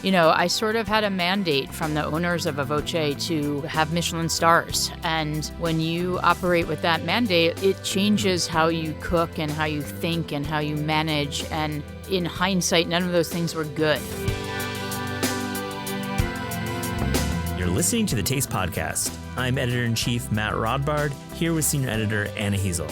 I sort of had a mandate from the owners of Aughts to have Michelin stars. And when you operate with that mandate, it changes how you cook and how you think and how you manage. And in hindsight, none of those things were good. You're listening to the Taste Podcast. I'm Editor-in-Chief Matt Rodbard, here with Senior Editor Anna Hazel.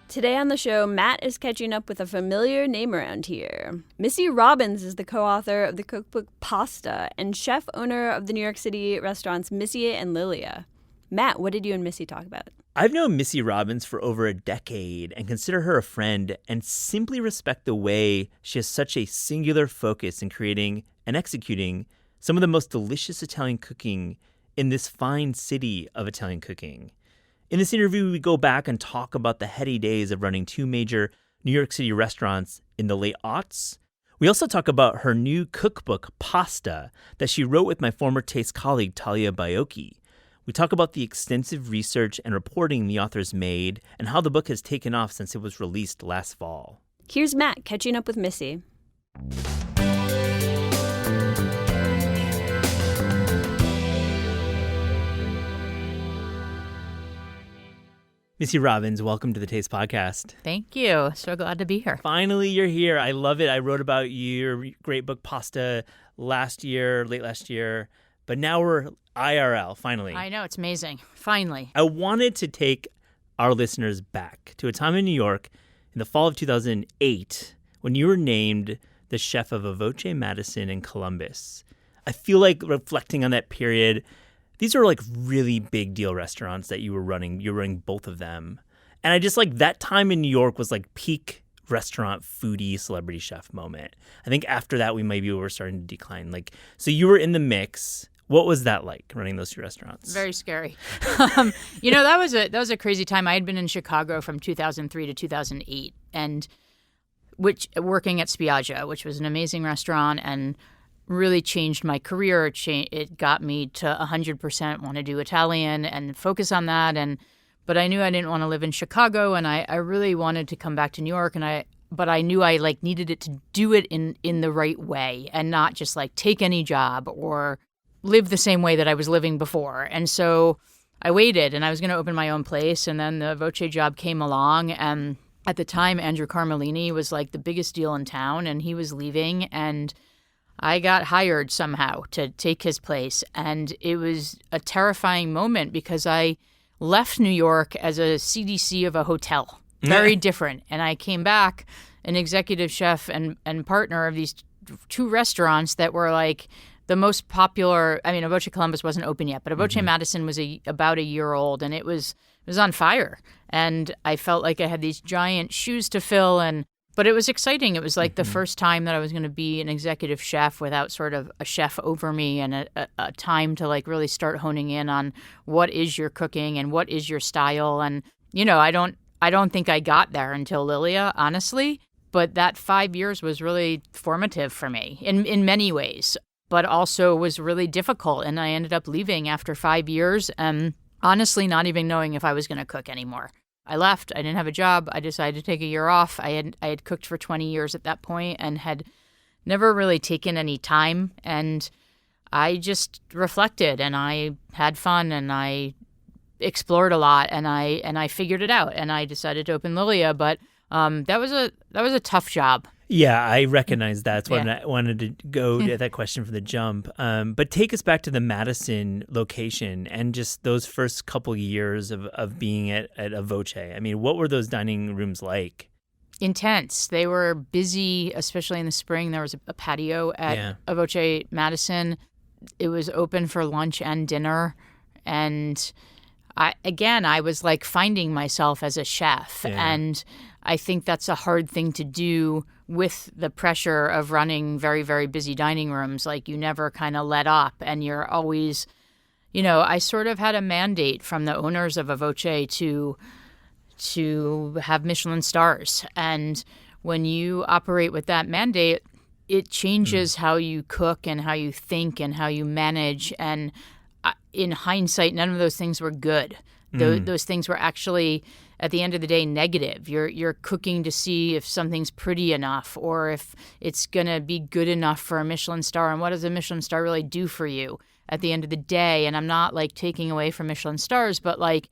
Today on the show, Matt is catching up with a familiar name around here. Missy Robbins is the co-author of the cookbook Pasta and chef-owner of the New York City restaurants Missy and Lilia. Matt, what did you and Missy talk about? I've known Missy Robbins for over a decade and consider her a friend and simply respect the way she has such a singular focus in creating and executing some of the most delicious Italian cooking in this fine city of Italian cooking. In this interview, we go back and talk about the heady days of running two major New York City restaurants in the late aughts. We also talk about her new cookbook, Pasta, that she wrote with my former Taste colleague, Talia Baiocchi. We talk about the extensive research and reporting the authors made and how the book has taken off since it was released last fall. Here's Matt catching up with Missy. Missy Robbins, welcome to the Taste Podcast. Thank you. So glad to be here. Finally, you're here. I love it. I wrote about your great book, Pasta, late last year. But now we're IRL, finally. I know. It's amazing. Finally. I wanted to take our listeners back to a time in New York in the fall of 2008 when you were named the chef of Aughts Madison in Columbus. I feel like reflecting on that period, these are like really big deal restaurants that you were running. You're running both of them. And I just like that time in New York was like peak restaurant foodie celebrity chef moment. I think after that, we were starting to decline. So you were in the mix. What was that like, running those two restaurants? Very scary. That was a crazy time. I had been in Chicago from 2003 to 2008, and working at Spiaggia, which was an amazing restaurant and really changed my career. It got me to 100% want to do Italian and focus on that. But I knew I didn't want to live in Chicago, and I really wanted to come back to New York. But I knew I needed it to do it in the right way and not just take any job or live the same way that I was living before. And so I waited, and I was going to open my own place. And then the Aughts job came along. And at the time, Andrew Carmelini was the biggest deal in town, and he was leaving. And I got hired somehow to take his place. And it was a terrifying moment because I left New York as a CDC of a hotel. Very different. And I came back an executive chef and partner of these two restaurants that were the most popular. I mean, Aughts Columbus wasn't open yet, but Aughts Madison was about a year old, and it was on fire. And I felt like I had these giant shoes to fill, but it was exciting. It was the first time that I was going to be an executive chef without sort of a chef over me, and a time to really start honing in on what is your cooking and what is your style. And I don't think I got there until Lilia, honestly. But that 5 years was really formative for me in many ways, but also was really difficult. And I ended up leaving after 5 years and honestly not even knowing if I was going to cook anymore. I left. I didn't have a job. I decided to take a year off. I had cooked for 20 years at that point and had never really taken any time. And I just reflected, and I had fun, and I explored a lot, and I figured it out. And I decided to open Lilia, but that was a tough job. Yeah, I recognize that. That's why I wanted to go to that question from the jump. But take us back to the Madison location and just those first couple years of being at Aughts. I mean, what were those dining rooms like? Intense. They were busy, especially in the spring. There was a patio at Aughts Madison. It was open for lunch and dinner. And I was finding myself as a chef. Yeah. And I think that's a hard thing to do with the pressure of running very, very busy dining rooms. You never kind of let up, and you're always, I sort of had a mandate from the owners of Aughts to have Michelin stars. And when you operate with that mandate, it changes how you cook and how you think and how you manage. And in hindsight, none of those things were good. Those things were actually, at the end of the day, negative. You're cooking to see if something's pretty enough or if it's going to be good enough for a Michelin star. And what does a Michelin star really do for you at the end of the day? And I'm not like taking away from Michelin stars, but like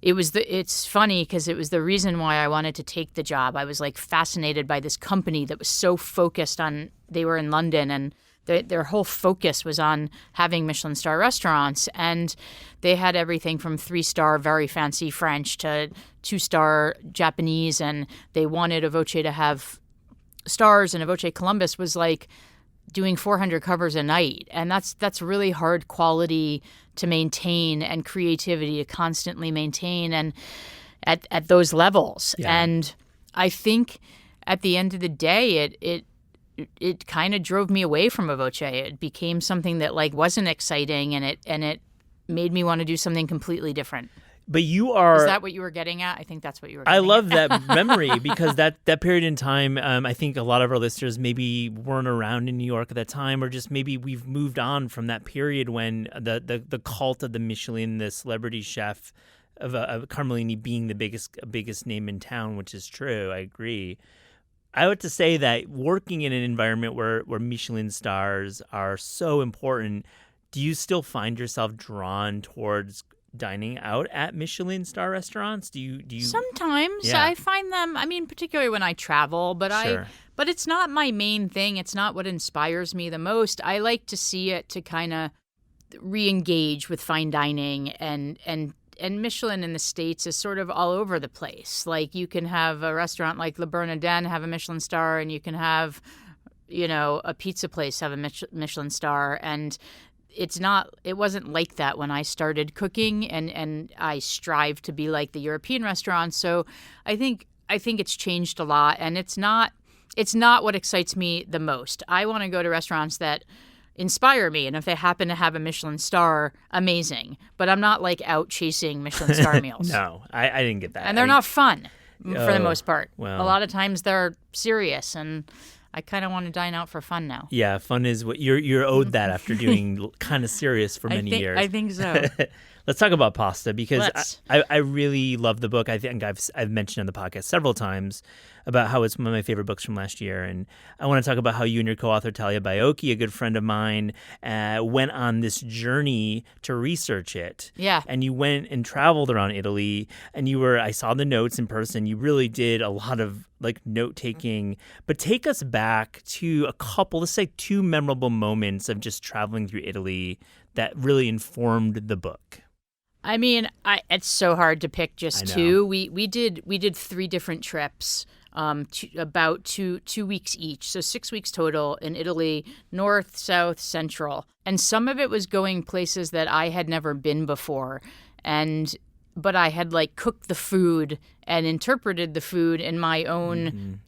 it's funny because it was the reason why I wanted to take the job. I was like fascinated by this company that was so focused on, they were in London and their whole focus was on having Michelin star restaurants, and they had everything from 3-star very fancy French to 2-star Japanese, and they wanted a Voce to have stars, and a Voce Columbus was like doing 400 covers a night, and that's really hard quality to maintain and creativity to constantly maintain and at those levels. Yeah. And I think at the end of the day, it kind of drove me away from a Voce. It became something that like wasn't exciting, and it made me want to do something completely different. But you are... Is that what you were getting at? I think that's what you were getting I love at. that memory because that period in time, I think a lot of our listeners maybe weren't around in New York at that time, or just maybe we've moved on from that period when the cult of the Michelin, the celebrity chef of Carmelini being the biggest name in town, which is true. I agree. I would to say that working in an environment where Michelin stars are so important, do you still find yourself drawn towards dining out at Michelin star restaurants? Do you Sometimes. Yeah. I find them, I mean, particularly when I travel, but Sure. but it's not my main thing. It's not what inspires me the most. I like to see it to kind of re-engage with fine dining, and Michelin in the States is sort of all over the place. Like you can have a restaurant like Le Bernardin have a Michelin star, and you can have, a pizza place have a Michelin star, and it wasn't like that when I started cooking, and I strive to be like the European restaurants. So I think it's changed a lot, and it's not what excites me the most. I want to go to restaurants that inspire me, and if they happen to have a Michelin star, amazing. But I'm not like out chasing Michelin star meals. No, I didn't get that. And they're not fun for the Oh, most part. well. A lot of times they're serious, and I kind of want to dine out for fun now. Yeah, fun is what you're owed that after doing kind of serious for many years. I think so. Let's talk about pasta because Let's. I really love the book. I think I've mentioned on the podcast several times about how it's one of my favorite books from last year. And I want to talk about how you and your co-author, Talia Baiocchi, a good friend of mine, went on this journey to research it. Yeah. And you went and traveled around Italy, and I saw the notes in person. You really did a lot of like note-taking. But take us back to let's say 2 memorable moments of just traveling through Italy that really informed the book. I mean, it's so hard to pick just I know. 2. We did 3 different trips, about two weeks each, so 6 weeks total in Italy, north, south, central, and some of it was going places that I had never been before, but I had like cooked the food and interpreted the food in my own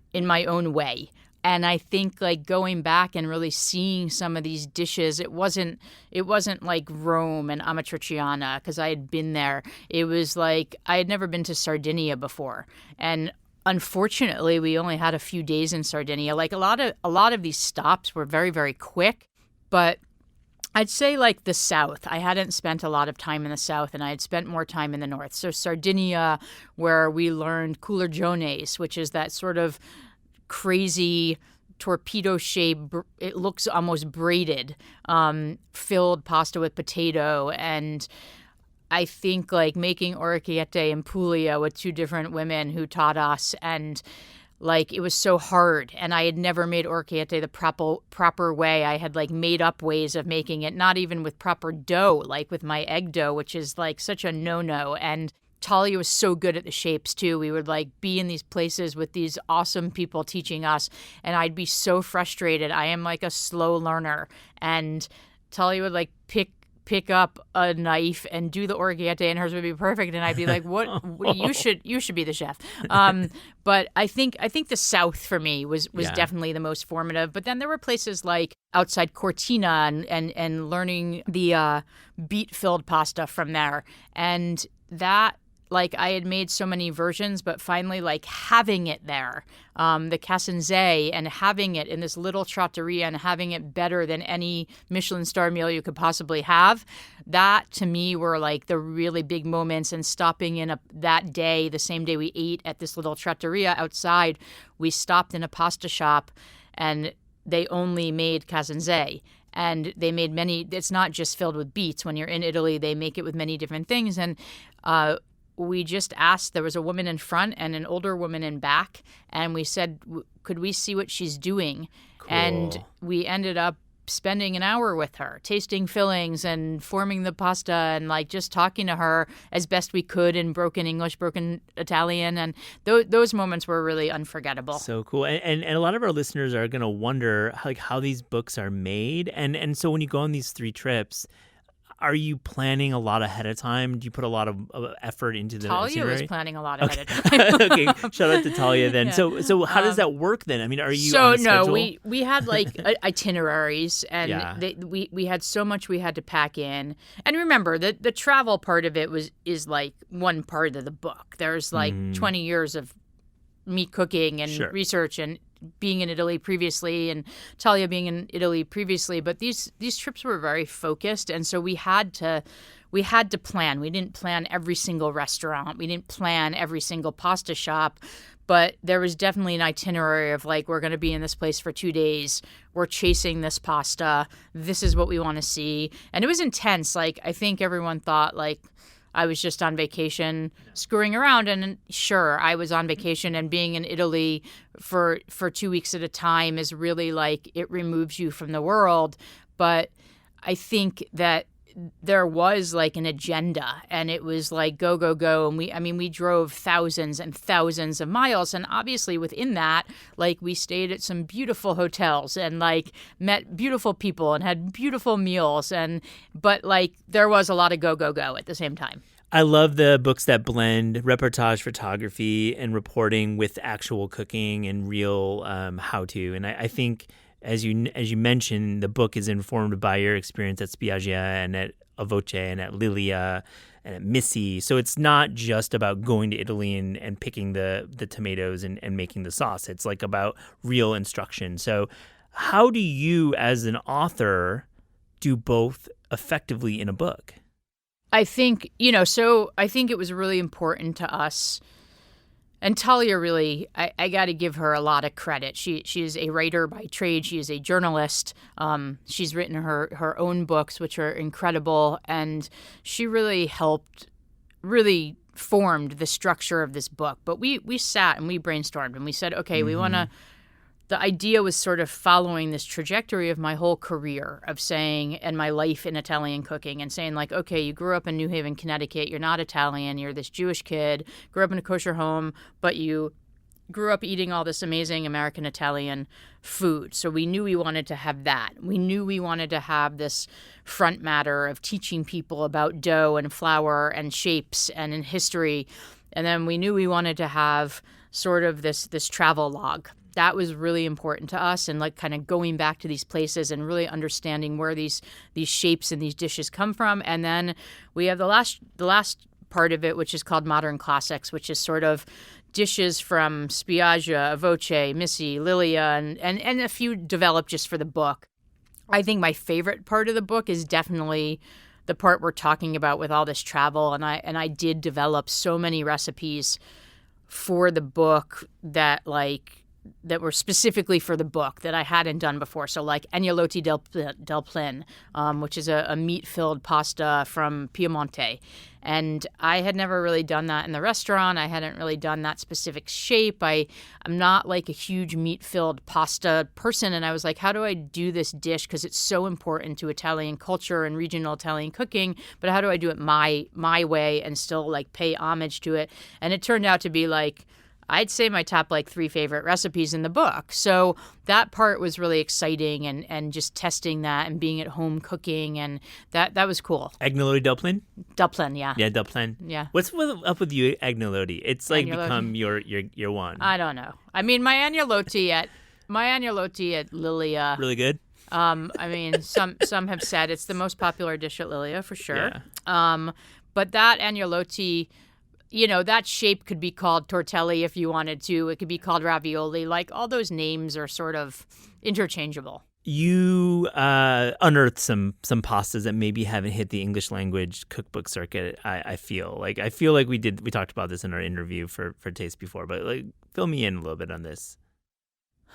way. And I think like going back and really seeing some of these dishes, it wasn't like Rome and Amatriciana because I had been there. It was like I had never been to Sardinia before, and unfortunately, we only had a few days in Sardinia. Like a lot of these stops were very, very quick, but I'd say like the South. I hadn't spent a lot of time in the South, and I had spent more time in the North. So Sardinia, where we learned culurgiones, which is that sort of crazy torpedo shape, it looks almost braided, filled pasta with potato. And I think like making orecchiette in Puglia with 2 different women who taught us, and like it was so hard, and I had never made orecchiette the proper way. I had like made up ways of making it, not even with proper dough, like with my egg dough, which is like such a no-no. And Talia was so good at the shapes too. We would like be in these places with these awesome people teaching us, and I'd be so frustrated. I am like a slow learner, and Talia would like pick up a knife and do the orecchiette, and hers would be perfect, and I'd be like, "What? You should be the chef." But I think the South for me was definitely the most formative. But then there were places like outside Cortina and learning the beet filled pasta from there, and that like I had made so many versions, but finally like having it there, the cassonzé, and having it in this little trattoria and having it better than any Michelin star meal you could possibly have, that to me were like the really big moments. And stopping in that day, the same day we ate at this little trattoria outside, we stopped in a pasta shop and they only made cassonzé. And they made many, it's not just filled with beets. When you're in Italy, they make it with many different things. And we just asked, there was a woman in front and an older woman in back. And we said, could we see what she's doing? Cool. And we ended up spending an hour with her, tasting fillings and forming the pasta and like just talking to her as best we could in broken English, broken Italian. And those moments were really unforgettable. So cool. And a lot of our listeners are going to wonder like how these books are made. And so when you go on these 3 trips, are you planning a lot ahead of time? Do you put a lot of effort into the Talia itinerary? was planning a lot ahead of time. Okay, shout out to Talia then. Yeah. So how does that work then? I mean, are you so on a schedule? we had like itineraries, and Yeah. we had so much we had to pack in. And remember, the travel part of it is like one part of the book. There's like 20 years of me cooking and Sure. research and being in Italy previously, and Talia being in Italy previously, but these trips were very focused, and so we had to plan. We didn't plan every single restaurant. We didn't plan every single pasta shop, but there was definitely an itinerary of like, we're going to be in this place for 2 days. We're chasing this pasta. This is what we want to see. And it was intense. Like, I think everyone thought like I was just on vacation screwing around, and sure, I was on vacation, and being in Italy for 2 weeks at a time is really like, it removes you from the world. But I think that there was like an agenda, and it was like go, go, go. And we drove thousands and thousands of miles. And obviously within that, like we stayed at some beautiful hotels and like met beautiful people and had beautiful meals. But like there was a lot of go, go, go at the same time. I love the books that blend reportage photography and reporting with actual cooking and real how-to. And I think, as you mentioned, the book is informed by your experience at Spiaggia and at Aughts and at Lilia and at Misi. So it's not just about going to Italy and picking the tomatoes and making the sauce. It's like about real instruction. So how do you, as an author, do both effectively in a book? I think, I think it was really important to us. And Talia really, I got to give her a lot of credit. She is a writer by trade. She is a journalist. She's written her own books, which are incredible. And she really formed the structure of this book. But we sat and we brainstormed and we said, okay, we want to, the idea was sort of following this trajectory of my whole career of saying, and my life in Italian cooking, and saying like, okay, you grew up in New Haven, Connecticut. You're not Italian. You're this Jewish kid, grew up in a kosher home, but you grew up eating all this amazing American Italian food. So we knew we wanted to have that. We knew we wanted to have this front matter of teaching people about dough and flour and shapes and in history. And then we knew we wanted to have sort of this travel log. That was really important to us, and like kind of going back to these places and really understanding where these shapes and these dishes come from. And then we have the last part of it, which is called Modern Classics, which is sort of dishes from Spiaggia, Aughts, Misi, Lilia, and a few developed just for the book. I think my favorite part of the book is definitely the part we're talking about with all this travel, and I did develop so many recipes for the book that were specifically for the book that I hadn't done before. So like agnolotti del plin, which is a meat-filled pasta from Piemonte. And I had never really done that in the restaurant. I hadn't really done that specific shape. I'm not like a huge meat-filled pasta person. And I was like, how do I do this dish? Because it's so important to Italian culture and regional Italian cooking. But how do I do it my way and still like pay homage to it? And it turned out to be like, I'd say my top 3 favorite recipes in the book. So that part was really exciting, and just testing that and being at home cooking, and that was cool. Agnolotti del plin? Del plin, yeah. Yeah, del plin. Yeah. What's up with you, agnolotti? It's like become your one. I don't know. I mean, my agnolotti at Lilia. Really good? I mean, some have said it's the most popular dish at Lilia for sure. Yeah. But that agnolotti, that shape could be called tortelli if you wanted to. It could be called ravioli. Like, all those names are sort of interchangeable. You unearthed some pastas that maybe haven't hit the English language cookbook circuit. I feel like we talked about this in our interview for Taste before, but like, fill me in a little bit on this.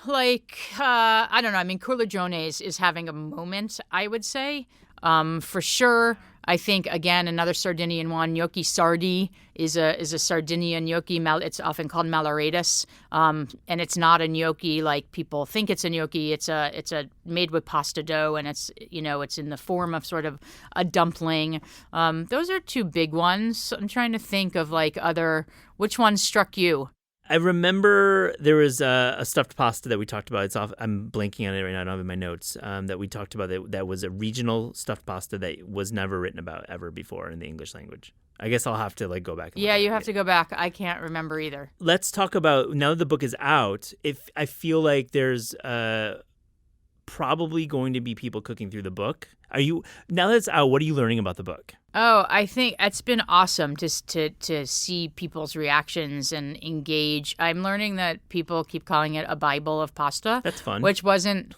Like, I don't know. I mean, Curligiones is having a moment, I would say, for sure. I think, again, another Sardinian one, gnocchi sardi, is a Sardinian gnocchi. It's often called malloratus, and it's not a gnocchi like people think it's a gnocchi. It's a made with pasta dough, and it's in the form of sort of a dumpling. Those are two big ones. I'm trying to think of like other. Which one struck you? I remember there was a stuffed pasta that we talked about. I'm blanking on it right now. I don't have it in my notes. That we talked about that was a regional stuffed pasta that was never written about ever before in the English language. I guess I'll have to like go back. Yeah, you have to go back. I can't remember either. Let's talk about, now that the book is out, if I feel like there's probably going to be people cooking through the book. Now that it's out, what are you learning about the book? Oh, I think it's been awesome to see people's reactions and engage. I'm learning that people keep calling it a Bible of pasta. That's fun. Which wasn't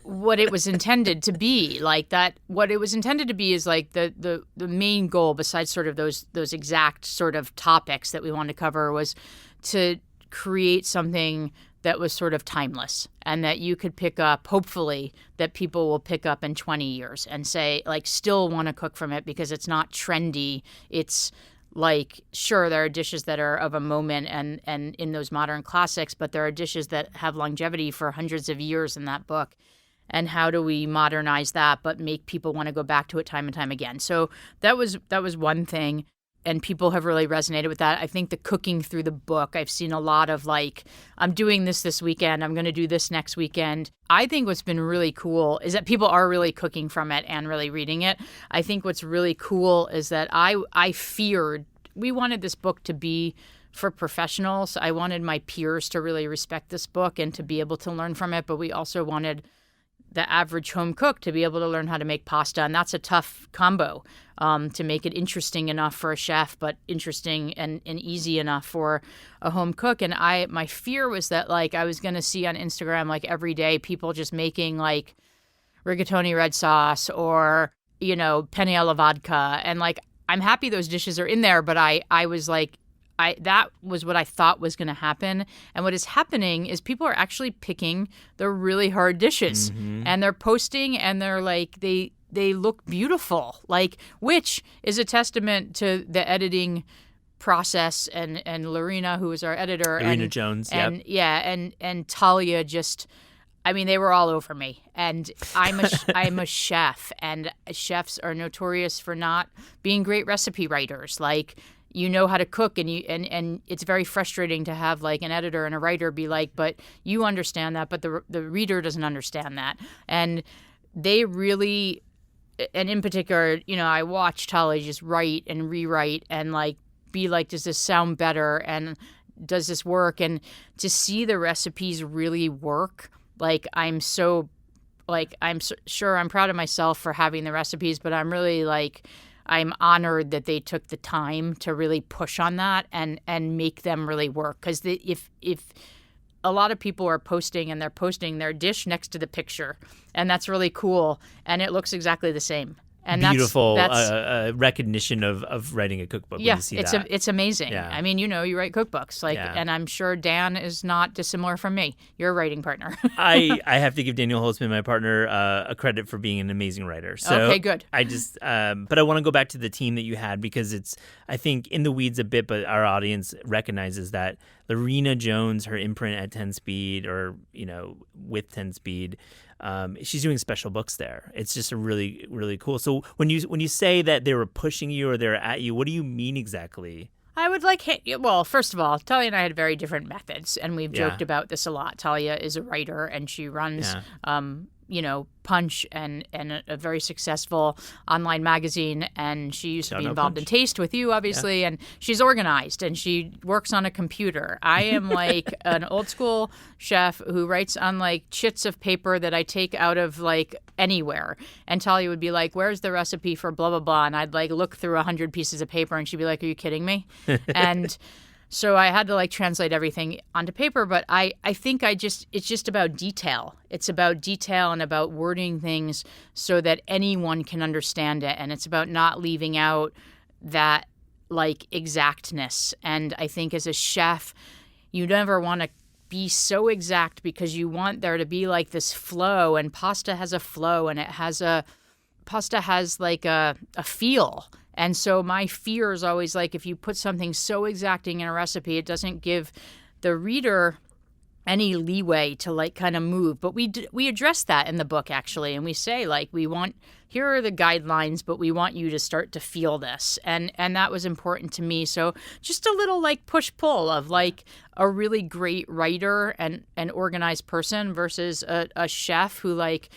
what it was intended to be. Like that, what it was intended to be is like the main goal, besides sort of those exact sort of topics that we wanted to cover, was to create something that was sort of timeless and that you could pick up, hopefully, that people will pick up in 20 years and say, like, still want to cook from it because it's not trendy. It's like, sure, there are dishes that are of a moment and in those modern classics, but there are dishes that have longevity for hundreds of years in that book. And how do we modernize that but make people want to go back to it time and time again? So that was one thing. And people have really resonated with that. I think the cooking through the book, I've seen a lot of like, I'm doing this weekend, I'm going to do this next weekend. I think what's been really cool is that people are really cooking from it and really reading it. I think what's really cool is that I feared, we wanted this book to be for professionals. I wanted my peers to really respect this book and to be able to learn from it. But we also wanted the average home cook to be able to learn how to make pasta. And that's a tough combo to make it interesting enough for a chef, but interesting and easy enough for a home cook. And my fear was that like I was going to see on Instagram like every day people just making like rigatoni red sauce or, penne alla vodka. And like I'm happy those dishes are in there, but I was like, that was what I thought was going to happen. And what is happening is people are actually picking the really hard dishes and they're posting and they're like, they look beautiful, like, which is a testament to the editing process and Lorena, who is our editor. Lorena Jones. And and Talia just, I mean, they were all over me. And I'm a chef, and chefs are notorious for not being great recipe writers. Like, you know how to cook, and it's very frustrating to have like an editor and a writer be like, but you understand that, but the reader doesn't understand that. And they really, and in particular, I watch Talia just write and rewrite and like be like, does this sound better? And does this work? And to see the recipes really work, like I'm sure I'm proud of myself for having the recipes, but I'm really like, I'm honored that they took the time to really push on that and make them really work. Because if a lot of people are posting and they're posting their dish next to the picture, and that's really cool, and it looks exactly the same. And beautiful recognition of writing a cookbook. Yeah, when you see that. It's amazing. Yeah. I mean, you write cookbooks, and I'm sure Dan is not dissimilar from me. You're a writing partner. I have to give Daniel Holtzman, my partner, a credit for being an amazing writer. So okay, good. I just, but I want to go back to the team that you had because it's, I think, in the weeds a bit, but our audience recognizes that Lorena Jones, her imprint at 10 speed or, with 10 speed, she's doing special books there. It's just a really, really cool. So when you say that they were pushing you or they were at you, what do you mean exactly? I would well, first of all, Talia and I had very different methods, and we've joked about this a lot. Talia is a writer, and she runs Punch and a very successful online magazine. And she used to be involved in Taste with you, obviously. Yeah. And she's organized and she works on a computer. I am like an old school chef who writes on like chits of paper that I take out of like anywhere. And Talia would be like, where's the recipe for blah, blah, blah? And I'd like look through 100 pieces of paper and she'd be like, are you kidding me? And so I had to like translate everything onto paper, but I think it's just about detail. It's about detail and about wording things so that anyone can understand it. And it's about not leaving out that like exactness. And I think as a chef, you never want to be so exact because you want there to be like this flow, and pasta has a flow and pasta has like a feel. And so my fear is always like if you put something so exacting in a recipe, it doesn't give the reader any leeway to like kind of move. But we address that in the book actually, and we say like here are the guidelines, but we want you to start to feel this, and that was important to me. So just a little like push pull of like a really great writer and an organized person versus a chef who like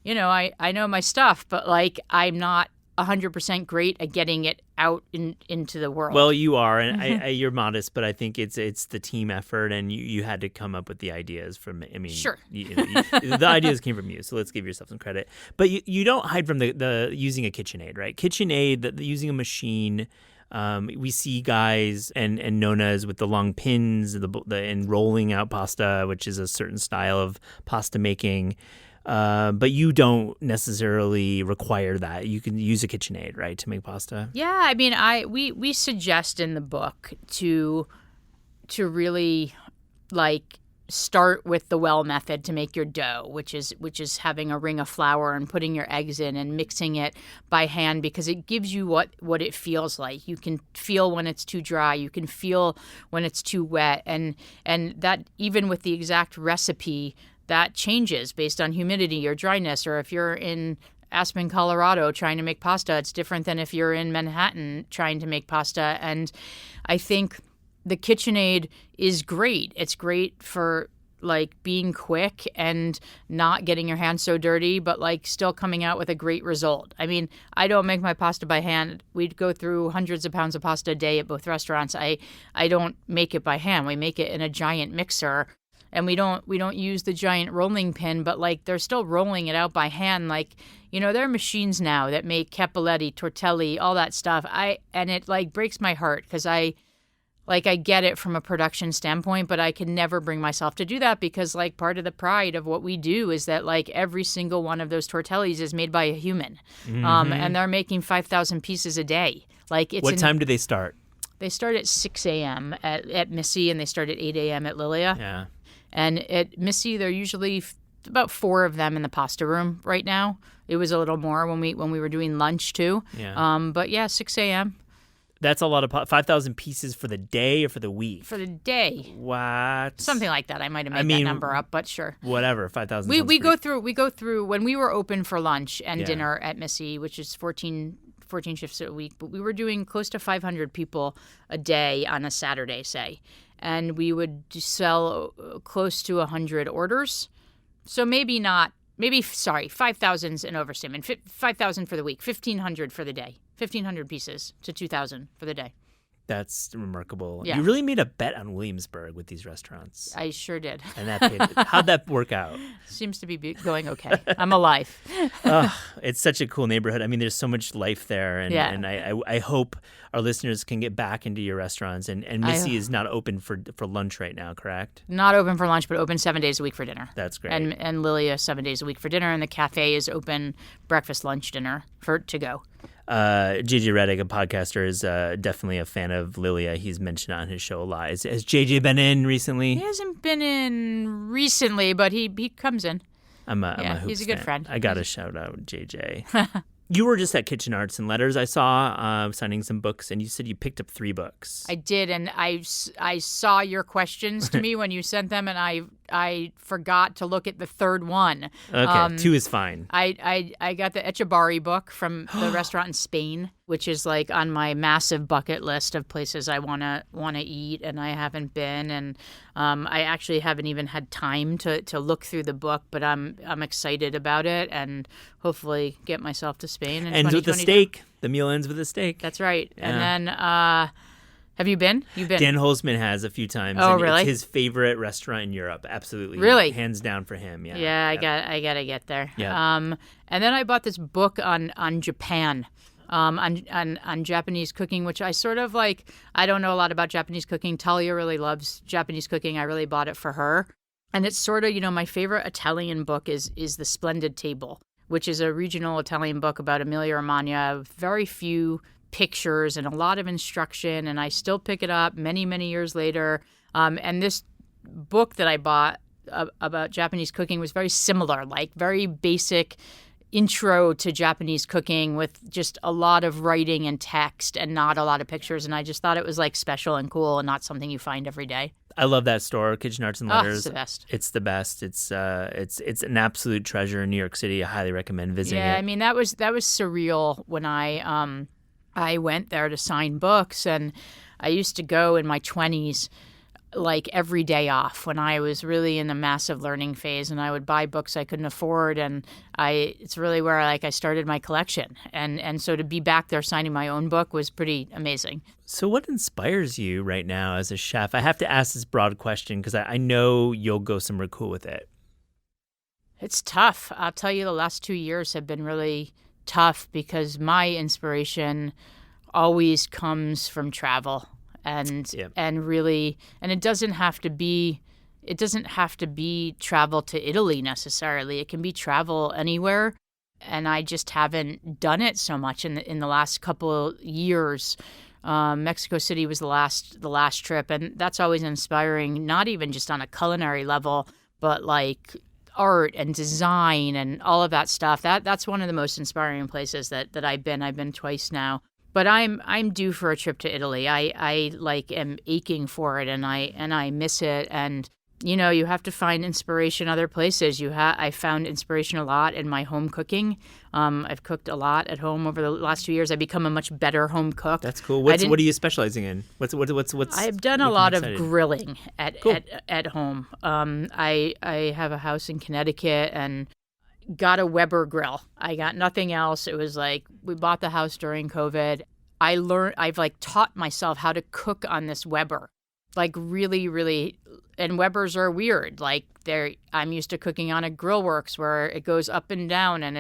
I know my stuff, but like I'm not 100% great at getting it out into the world. Well, you are, and you're modest, but I think it's the team effort, and you had to come up with the ideas from. I mean, sure, the ideas came from you, so let's give yourself some credit. But you don't hide from the using a KitchenAid, right? KitchenAid, using a machine. We see guys and nonas with the long pins, and rolling out pasta, which is a certain style of pasta making. But you don't necessarily require that. You can use a KitchenAid, right, to make pasta? Yeah, I mean, we suggest in the book to really like start with the well method to make your dough, which is having a ring of flour and putting your eggs in and mixing it by hand, because it gives you what it feels like. You can feel when it's too dry, you can feel when it's too wet, and that even with the exact recipe, that changes based on humidity or dryness. Or if you're in Aspen, Colorado trying to make pasta, it's different than if you're in Manhattan trying to make pasta. And I think the KitchenAid is great. It's great for like being quick and not getting your hands so dirty, but like still coming out with a great result. I mean, I don't make my pasta by hand. We'd go through hundreds of pounds of pasta a day at both restaurants. I don't make it by hand. We make it in a giant mixer. And we don't use the giant rolling pin, but like they're still rolling it out by hand. Like, there are machines now that make capelletti, tortelli, all that stuff. And it like breaks my heart because I get it from a production standpoint, but I can never bring myself to do that because like part of the pride of what we do is that like every single one of those tortellis is made by a human, and they're making 5,000 pieces a day. Like it's what time do they start? They start at 6 a.m. at Missy, and they start at 8 a.m. at Lilia. Yeah. And at Missy, there are usually about 4 of them in the pasta room right now. It was a little more when we were doing lunch too. Yeah. But yeah, 6 a.m. That's a lot of 5,000 pieces for the day or for the week? For the day. What? Something like that. I might have made that number up, but sure. Whatever. 5,000. We go through when we were open for lunch and dinner at Missy, which is 14 shifts a week, but we were doing close to 500 people a day on a Saturday, say. And we would sell close to 100 orders. So 5,000's an overstatement. 5,000 for the week, 1,500 for the day. 1,500 pieces to 2,000 for the day. That's remarkable. Yeah. You really made a bet on Williamsburg with these restaurants. I sure did. And how'd that work out? Seems to be going okay. I'm alive. It's such a cool neighborhood. I mean, there's so much life there. And I hope our listeners can get back into your restaurants. And Missy is not open for lunch right now, correct? Not open for lunch, but open 7 days a week for dinner. That's great. And Lilia 7 days a week for dinner. And the cafe is open breakfast, lunch, dinner to go. JJ Redick, a podcaster, is definitely a fan of Lilia. He's mentioned on his show a lot. Has JJ been in recently? He hasn't been in recently, but he comes in. I'm a Hoops he's a good fan. friend. I got to shout out JJ. You were just at Kitchen Arts and Letters, I saw, signing some books, and you said you picked up 3 books. I did, and I saw your questions to me when you sent them, and I forgot to look at the third one. Okay, 2 is fine. I got the Echebari book from the restaurant in Spain, which is like on my massive bucket list of places I wanna eat, and I haven't been, and I actually haven't even had time to look through the book, but I'm excited about it, and hopefully get myself to Spain in Ends with the 2022. steak. The meal ends with a steak. That's right. Yeah. And then have you been? You've been. Dan Holzman has a few times. Oh, and really? It's his favorite restaurant in Europe. Absolutely. Really? Hands down for him. Yeah. Yeah, I gotta get there. Yeah. And then I bought this book on Japan, on Japanese cooking, which I sort of like. I don't know a lot about Japanese cooking. Talia really loves Japanese cooking. I really bought it for her, and it's sort of, my favorite Italian book is The Splendid Table, which is a regional Italian book about Emilia Romagna. Very few pictures and a lot of instruction, and I still pick it up many, many years later. And this book that I bought about Japanese cooking was very similar, like very basic intro to Japanese cooking with just a lot of writing and text and not a lot of pictures. And I just thought it was like special and cool and not something you find every day. I love that store, Kitchen Arts and Letters. It's the best. It's the best. It's an absolute treasure in New York City. I highly recommend visiting it. Yeah, I mean that was surreal when I went there to sign books, and I used to go in my 20s like every day off when I was really in the massive learning phase, and I would buy books I couldn't afford, and it's really where I started my collection, and so to be back there signing my own book was pretty amazing. So what inspires you right now as a chef? I have to ask this broad question because I know you'll go somewhere cool with it. It's tough. I'll tell you, the last 2 years have been really tough because my inspiration always comes from travel. And really, and it doesn't have to be travel to Italy necessarily. It can be travel anywhere, and I just haven't done it so much in the last couple of years. Mexico City was the last trip, and that's always inspiring. Not even just on a culinary level, but like art and design and all of that stuff. That's one of the most inspiring places that I've been. I've been twice now. But I'm due for a trip to Italy. I am aching for it, and I miss it. And you have to find inspiration other places. I found inspiration a lot in my home cooking. I've cooked a lot at home over the last 2 years. I've become a much better home cook. That's cool. What are you specializing in? What's I've done a lot of grilling Cool. at home. I have a house in Connecticut and got a Weber grill. I got nothing else. It was like we bought the house during COVID. I've taught myself how to cook on this Weber. Like really, really, and Webers are weird. Like I'm used to cooking on a Grillworks where it goes up and down, and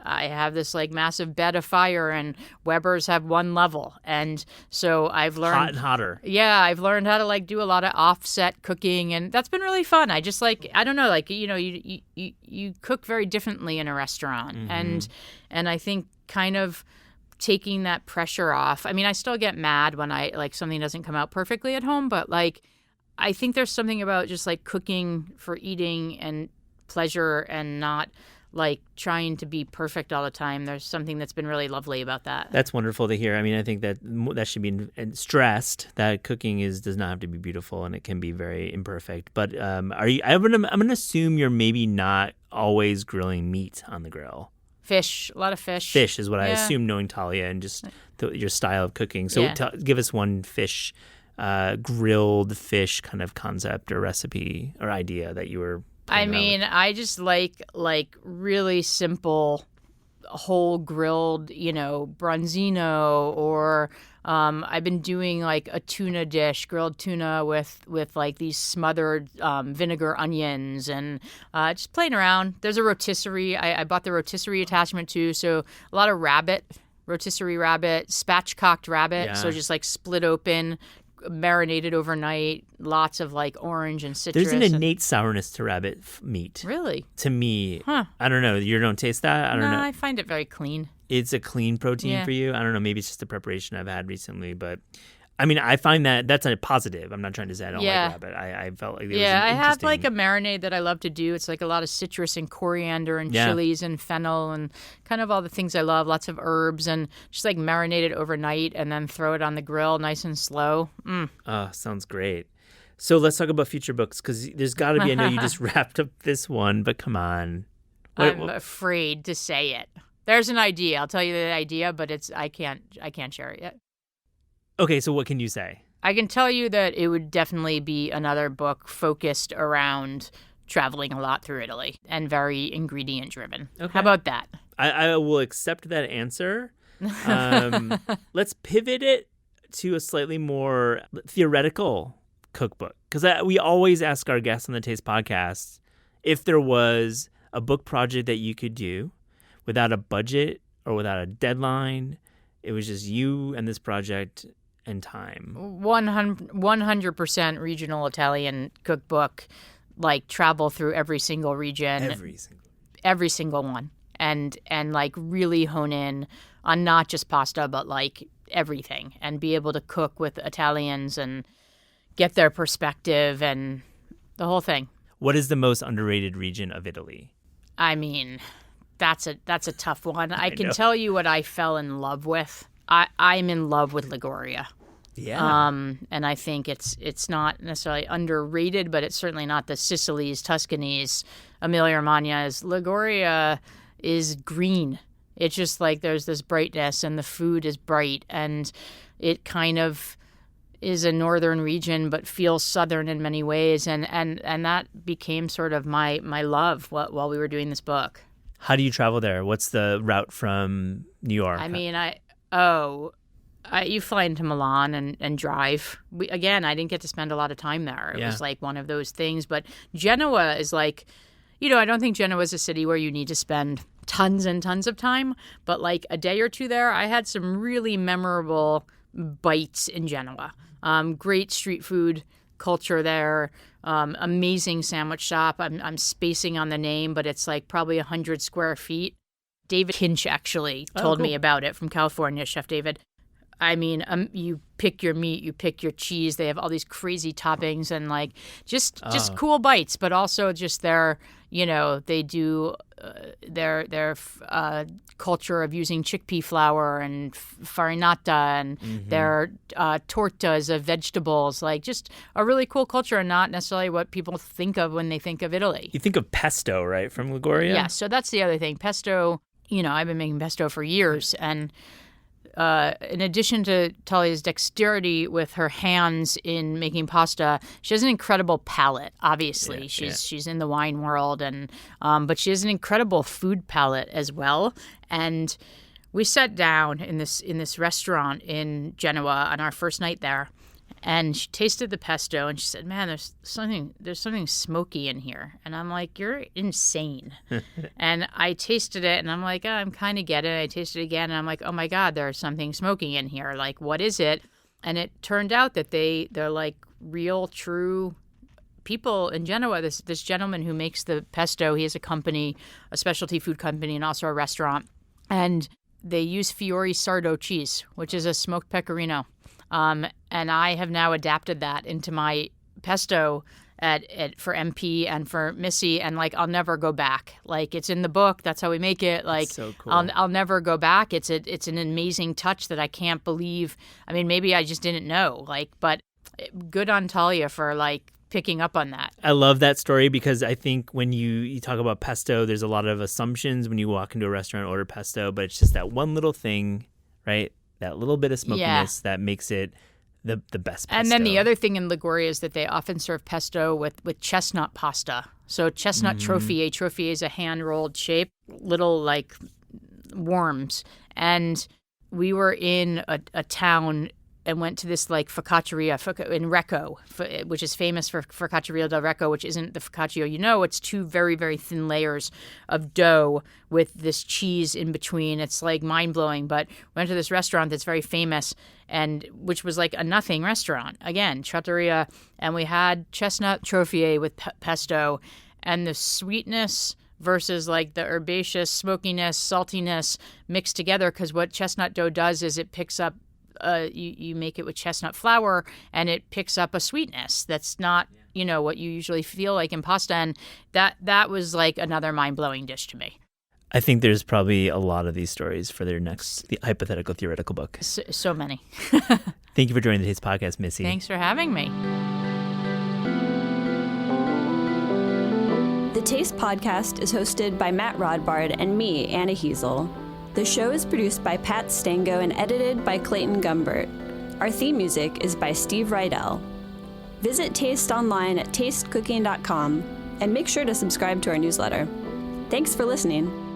I have this like massive bed of fire, and Webers have one level, and so I've learned hot and hotter. Yeah, I've learned how to do a lot of offset cooking, and that's been really fun. I just I don't know, you cook very differently in a restaurant, Mm-hmm. and I think kind of taking that pressure off. I mean, I still get mad when something doesn't come out perfectly at home, but I think there's something about just cooking for eating and pleasure and not trying to be perfect all the time. There's something that's been really lovely about that. That's wonderful to hear. I mean, I think that should be stressed, that cooking does not have to be beautiful, and it can be very imperfect. But I'm going to assume you're maybe not always grilling meat on the grill. Fish, a lot of fish. Fish is what I Yeah. assume, knowing Talia and just your style of cooking. So give us one fish, grilled fish kind of concept or recipe or idea that you were playing around with. I just like really simple, whole grilled, branzino, or I've been doing a tuna dish, grilled tuna with these smothered vinegar onions, and just playing around. There's a rotisserie. I bought the rotisserie attachment too, so a lot of rotisserie rabbit, spatchcocked rabbit. Yeah. So just split open, marinated overnight, lots of orange and citrus. There's an innate sourness to rabbit meat. Really? To me. Huh. I don't know. You don't taste that? I don't know. I find it very clean. It's a clean protein Yeah. for you. I don't know. Maybe it's just the preparation I've had recently, but I mean, I find that's a positive. I'm not trying to say I don't Yeah. like rabbit. I felt like there was Yeah, an I have interesting- a marinade that I love to do. It's a lot of citrus and coriander and Yeah. chilies and fennel and kind of all the things I love. Lots of herbs, and just marinate it overnight and then throw it on the grill nice and slow. Oh, sounds great. So let's talk about future books, because there's got to be, I know you just wrapped up this one, but come on. I'm afraid to say it. There's an idea. I'll tell you the idea, but I can't share it yet. Okay, so what can you say? I can tell you that it would definitely be another book focused around traveling a lot through Italy and very ingredient driven. Okay. How about that? I will accept that answer. Let's pivot it to a slightly more theoretical cookbook, because we always ask our guests on the Taste Podcast if there was a book project that you could do without a budget or without a deadline. It was just you and this project and time. 100% regional Italian cookbook, like travel through every single region. Every single one. And like really hone in on not just pasta, but like everything, and be able to cook with Italians and get their perspective and the whole thing. What is the most underrated region of Italy? I mean, that's a tough one. I can know. tell you what I fell in love with. I'm in love with Liguria. Yeah. And I think it's not necessarily underrated, but it's certainly not the Sicilies, Tuscanies, Emilia-Romagnas. Liguria is green. It's just like there's this brightness, and the food is bright, and it kind of is a northern region but feels southern in many ways, and that became sort of my love while we were doing this book. How do you travel there? What's the route from New York? I mean, you fly into Milan and drive. I didn't get to spend a lot of time there. It was like one of those things. But Genoa is like, I don't think Genoa is a city where you need to spend tons and tons of time. But like a day or two there, I had some really memorable bites in Genoa. Great street food culture there. Amazing sandwich shop. I'm spacing on the name, but it's like probably 100 square feet. David Kinch actually told me about it, from California, Chef David. I mean, you pick your meat, you pick your cheese. They have all these crazy toppings and like just cool bites, but also just their, they do their culture of using chickpea flour and farinata and their tortas of vegetables, like just a really cool culture, and not necessarily what people think of when they think of Italy. You think of pesto, right, from Liguria? Yeah, so that's the other thing. Pesto, I've been making pesto for years, and in addition to Talia's dexterity with her hands in making pasta, she has an incredible palate. Obviously, she's in the wine world, and but she has an incredible food palate as well. And we sat down in this restaurant in Genoa on our first night there, and she tasted the pesto, and she said, "Man, there's something smoky in here." And I'm like, "You're insane." And I tasted it, and I'm like, "I'm kind of getting it." I tasted it again, and I'm like, "Oh my God, there's something smoky in here. Like, what is it?" And it turned out that they're like real, true people in Genoa. This gentleman who makes the pesto, he has a company, a specialty food company, and also a restaurant, and they use Fiori Sardo cheese, which is a smoked pecorino. And I have now adapted that into my pesto for MP and for Missy, and like I'll never go back. Like it's in the book. That's how we make it. Like so cool. I'll never go back. It's an amazing touch that I can't believe. I mean, maybe I just didn't know. Like, but good on Talia for like picking up on that. I love that story, because I think when you talk about pesto, there's a lot of assumptions when you walk into a restaurant and order pesto, but it's just that one little thing, right? That little bit of smokiness that makes it the best pesto. And then the other thing in Liguria is that they often serve pesto with chestnut pasta. So chestnut trophiae. Trophiae is a hand-rolled shape, little like worms. And we were in a town and went to this like focacceria in Recco, which is famous for focacceria del Recco, which isn't the focaccia it's two very, very thin layers of dough with this cheese in between. It's like mind-blowing. But we went to this restaurant that's very famous, and which was like a nothing restaurant. Again, trattoria, and we had chestnut trophiae with pesto, and the sweetness versus like the herbaceous smokiness, saltiness mixed together, because what chestnut dough does is it picks up you make it with chestnut flour, and it picks up a sweetness that's not what you usually feel like in pasta, and that was like another mind-blowing dish to me. I think there's probably a lot of these stories for their next hypothetical theoretical book. So many. Thank you for joining the Taste Podcast, Missy. Thanks for having me. Taste podcast is hosted by Matt Rodbard and me, Anna Heasel. The show is produced by Pat Stango and edited by Clayton Gumbert. Our theme music is by Steve Rydell. Visit Taste online at tastecooking.com and make sure to subscribe to our newsletter. Thanks for listening.